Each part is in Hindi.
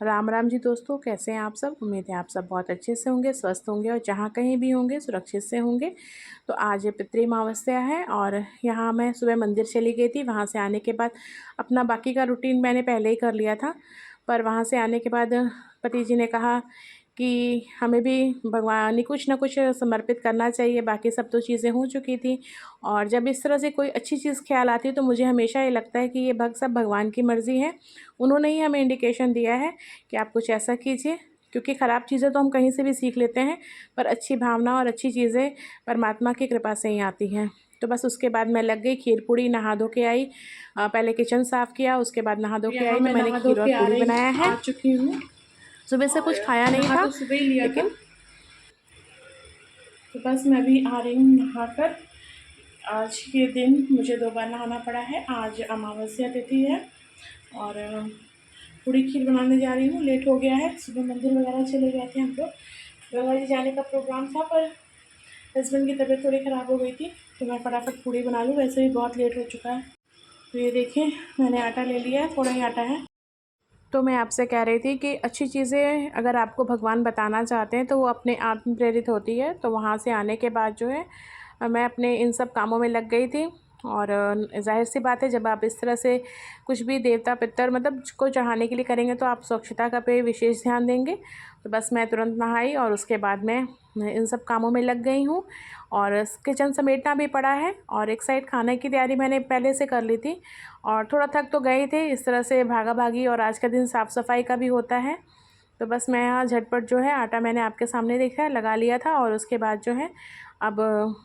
राम राम जी दोस्तों, कैसे हैं आप सब। उम्मीद है आप सब बहुत अच्छे से होंगे, स्वस्थ होंगे और जहाँ कहीं भी होंगे सुरक्षित से होंगे। तो आज पितृ अमावस्या है और यहाँ मैं सुबह मंदिर चली गई थी। वहाँ से आने के बाद अपना बाकी का रूटीन मैंने पहले ही कर लिया था, पर वहाँ से आने के बाद पति जी ने कहा कि हमें भी भगवान ने कुछ ना कुछ समर्पित करना चाहिए। बाकी सब तो चीज़ें हो चुकी थी, और जब इस तरह से कोई अच्छी चीज़ ख्याल आती है तो मुझे हमेशा ये लगता है कि ये सब भगवान की मर्ज़ी है। उन्होंने ही हमें इंडिकेशन दिया है कि आप कुछ ऐसा कीजिए, क्योंकि ख़राब चीज़ें तो हम कहीं से भी सीख लेते हैं, पर अच्छी भावना और अच्छी चीज़ें परमात्मा की कृपा से ही आती हैं। तो बस उसके बाद मैं लग गई खीर पूड़ी, नहा धो के आई। पहले किचन साफ़ किया, उसके बाद नहा धो के आई तो मैंने खीर और पूड़ी बनाया है। आ चुकी हूँ। सुबह से कुछ खाया नहीं था तो सुबह ही लिया था, लेकिन तो बस मैं भी आ रही हूँ नहाकर। आज के दिन मुझे 2 बार नहाना पड़ा है। आज अमावस्या तिथि है और पूड़ी खीर बनाने जा रही हूँ। लेट हो गया है, सुबह मंदिर वगैरह चले गए थे हम लोग। गंगा जी जाने का प्रोग्राम था, पर हस्बैंड की तबीयत थोड़ी ख़राब हो गई थी, तो मैं फटाफट पूड़ी बना लूँ, वैसे भी बहुत लेट हो चुका है। तो ये देखिए, मैंने आटा ले लिया है, थोड़ा ही आटा है। तो मैं आपसे कह रही थी कि अच्छी चीज़ें अगर आपको भगवान बताना चाहते हैं तो वो अपने आप प्रेरित होती है। तो वहाँ से आने के बाद जो है मैं अपने इन सब कामों में लग गई थी। और ज़ाहिर सी बात है, जब आप इस तरह से कुछ भी देवता पितर मतलब को चढ़ाने के लिए करेंगे तो आप स्वच्छता का पे विशेष ध्यान देंगे। तो बस मैं तुरंत नहाई और उसके बाद मैं इन सब कामों में लग गई हूँ। और किचन समेटना भी पड़ा है और एक साइड खाने की तैयारी मैंने पहले से कर ली थी। और थोड़ा थक तो गए थे इस तरह से भागा भागी, और आज का दिन साफ़ सफाई का भी होता है। तो बस मैं यहाँ झटपट जो है आटा मैंने आपके सामने देखा है लगा लिया था, और उसके बाद जो है अब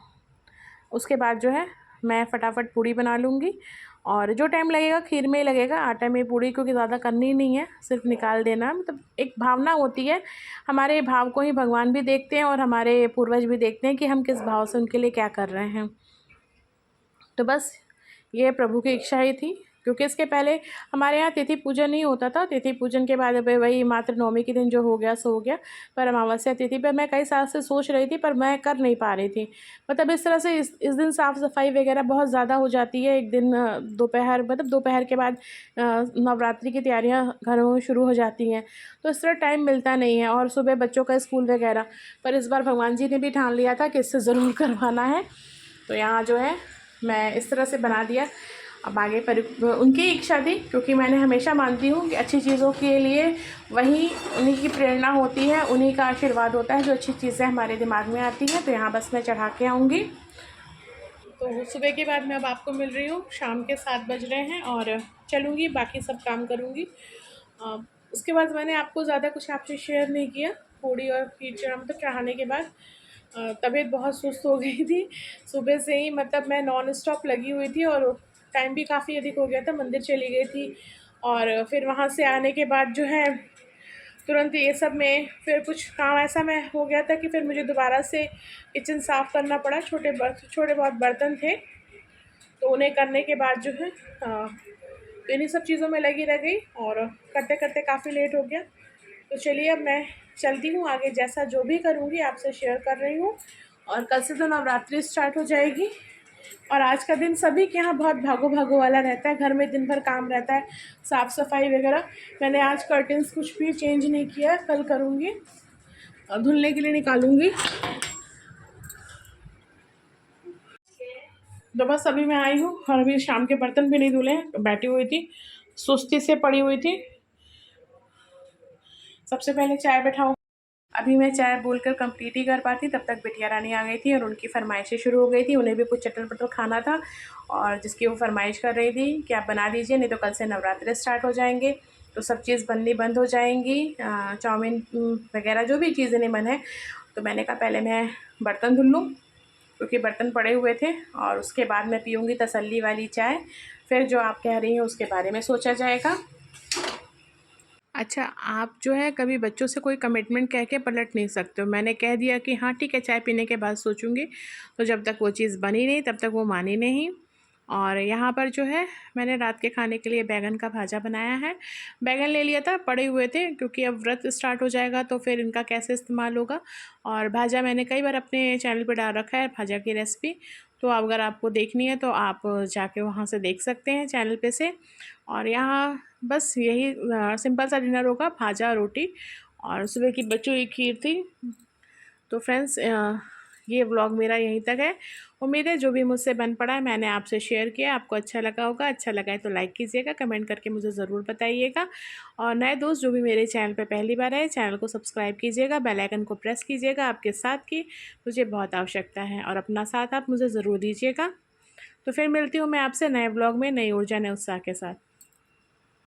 उसके बाद जो है मैं फटाफट पूड़ी बना लूँगी। और जो टाइम लगेगा खीर में ही लगेगा, आटे में पूड़ी क्योंकि ज़्यादा करनी नहीं है, सिर्फ निकाल देना। मतलब एक भावना होती है, हमारे भाव को ही भगवान भी देखते हैं और हमारे पूर्वज भी देखते हैं कि हम किस भाव से उनके लिए क्या कर रहे हैं। तो बस ये प्रभु की इच्छा ही थी, क्योंकि इसके पहले हमारे यहाँ तिथि पूजन नहीं होता था। तिथि पूजन के बाद वही मात्र नवमी के दिन जो हो गया सो हो गया। पर अमावस्या तिथि पर मैं कई साल से सोच रही थी, पर मैं कर नहीं पा रही थी। मतलब इस तरह से इस दिन साफ़ सफाई वगैरह बहुत ज़्यादा हो जाती है। एक दिन दोपहर मतलब दोपहर के बाद नवरात्रि की तैयारियाँ घरों में शुरू हो जाती हैं, तो इस तरह टाइम मिलता नहीं है। और सुबह बच्चों का स्कूल वगैरह, पर इस बार भगवान जी ने भी ठान लिया था कि इससे ज़रूर करवाना है। तो यहाँ जो है मैं इस तरह से बना दिया। अब आगे पर उनकी इच्छा थी, क्योंकि मैंने हमेशा मानती हूँ कि अच्छी चीज़ों के लिए वही उन्हीं की प्रेरणा होती है, उन्हीं का आशीर्वाद होता है जो अच्छी चीज़ें हमारे दिमाग में आती हैं। तो यहाँ बस मैं चढ़ा के आऊँगी। तो सुबह के बाद मैं अब आपको मिल रही हूँ। शाम के 7 बज रहे हैं और चलूँगी, बाकी सब काम करूँगी। उसके बाद मैंने आपको ज़्यादा कुछ आपसे शेयर नहीं किया। पूड़ी और खीर मतलब चढ़ाने के बाद तबीयत बहुत सुस्त हो गई थी सुबह से ही। मतलब मैं नॉन स्टॉप लगी हुई थी और टाइम भी काफ़ी अधिक हो गया था। मंदिर चली गई थी और फिर वहाँ से आने के बाद जो है तुरंत ये सब में फिर कुछ काम ऐसा मैं हो गया था कि फिर मुझे दोबारा से किचन साफ़ करना पड़ा। छोटे बहुत बर्तन थे, तो उन्हें करने के बाद जो है तो इन्हीं सब चीज़ों में लगी रह गई और करते करते काफ़ी लेट हो गया। तो चलिए अब मैं चलती हूँ, आगे जैसा जो भी करूँगी आपसे शेयर कर रही हूँ। और कल से तो नवरात्रि स्टार्ट हो जाएगी और आज का दिन सभी के यहाँ बहुत भागो भागो वाला रहता है। घर में दिन भर काम रहता है, साफ़ सफाई वगैरह। मैंने आज कर्टन्स कुछ भी चेंज नहीं किया, कल करूँगी, धुलने के लिए निकालूँगी। तो बस अभी मैं आई हूँ और अभी शाम के बर्तन भी नहीं धुले, बैठी हुई थी, सुस्ती से पड़ी हुई थी। सबसे पहले चाय बैठाऊँ। अभी मैं चाय बोलकर कंप्लीट ही कर पाती तब तक बिटिया रानी आ गई थी और उनकी फरमाइशें शुरू हो गई थी। उन्हें भी कुछ चटर पटर खाना था और जिसकी वो फरमाइश कर रही थी कि आप बना दीजिए, नहीं तो कल से नवरात्रि स्टार्ट हो जाएंगे तो सब चीज़ बननी बंद हो जाएंगी, चाउमीन वगैरह जो भी चीज़ें नहीं मन है। तो मैंने कहा पहले मैं बर्तन धुल लूँ, क्योंकि बर्तन पड़े हुए थे, और उसके बाद मैं पीऊँगी तसल्ली वाली चाय। फिर जो आप कह रही हैं उसके बारे में सोचा जाएगा। अच्छा, आप जो है कभी बच्चों से कोई कमिटमेंट कह के पलट नहीं सकते हो। मैंने कह दिया कि हाँ ठीक है, चाय पीने के बाद सोचूंगी, तो जब तक वो चीज़ बनी नहीं तब तक वो मानी नहीं। और यहाँ पर जो है मैंने रात के खाने के लिए बैगन का भाजा बनाया है। बैगन ले लिया था, पड़े हुए थे, क्योंकि अब व्रत स्टार्ट हो जाएगा तो फिर इनका कैसे इस्तेमाल होगा। और भाजा मैंने कई बार अपने चैनल पर डाल रखा है, भाजा की रेसिपी, तो अगर आपको देखनी है तो आप जाके वहाँ से देख सकते हैं चैनल पे से। और यहाँ बस यही सिंपल सा डिनर होगा, भाजा रोटी और सुबह की बची हुई खीर थी। तो फ्रेंड्स ये व्लॉग मेरा यहीं तक है। उम्मीद है जो भी मुझसे बन पड़ा है मैंने आपसे शेयर किया, आपको अच्छा लगा होगा। अच्छा लगा है तो लाइक कीजिएगा, कमेंट करके मुझे ज़रूर बताइएगा। और नए दोस्त जो भी मेरे चैनल पे पहली बार आए, चैनल को सब्सक्राइब कीजिएगा, बेल आइकन को प्रेस कीजिएगा। आपके साथ की मुझे बहुत आवश्यकता है और अपना साथ आप मुझे ज़रूर दीजिएगा। तो फिर मिलती हूँ मैं आपसे नए ब्लॉग में, नई ऊर्जा, नए उत्साह के साथ।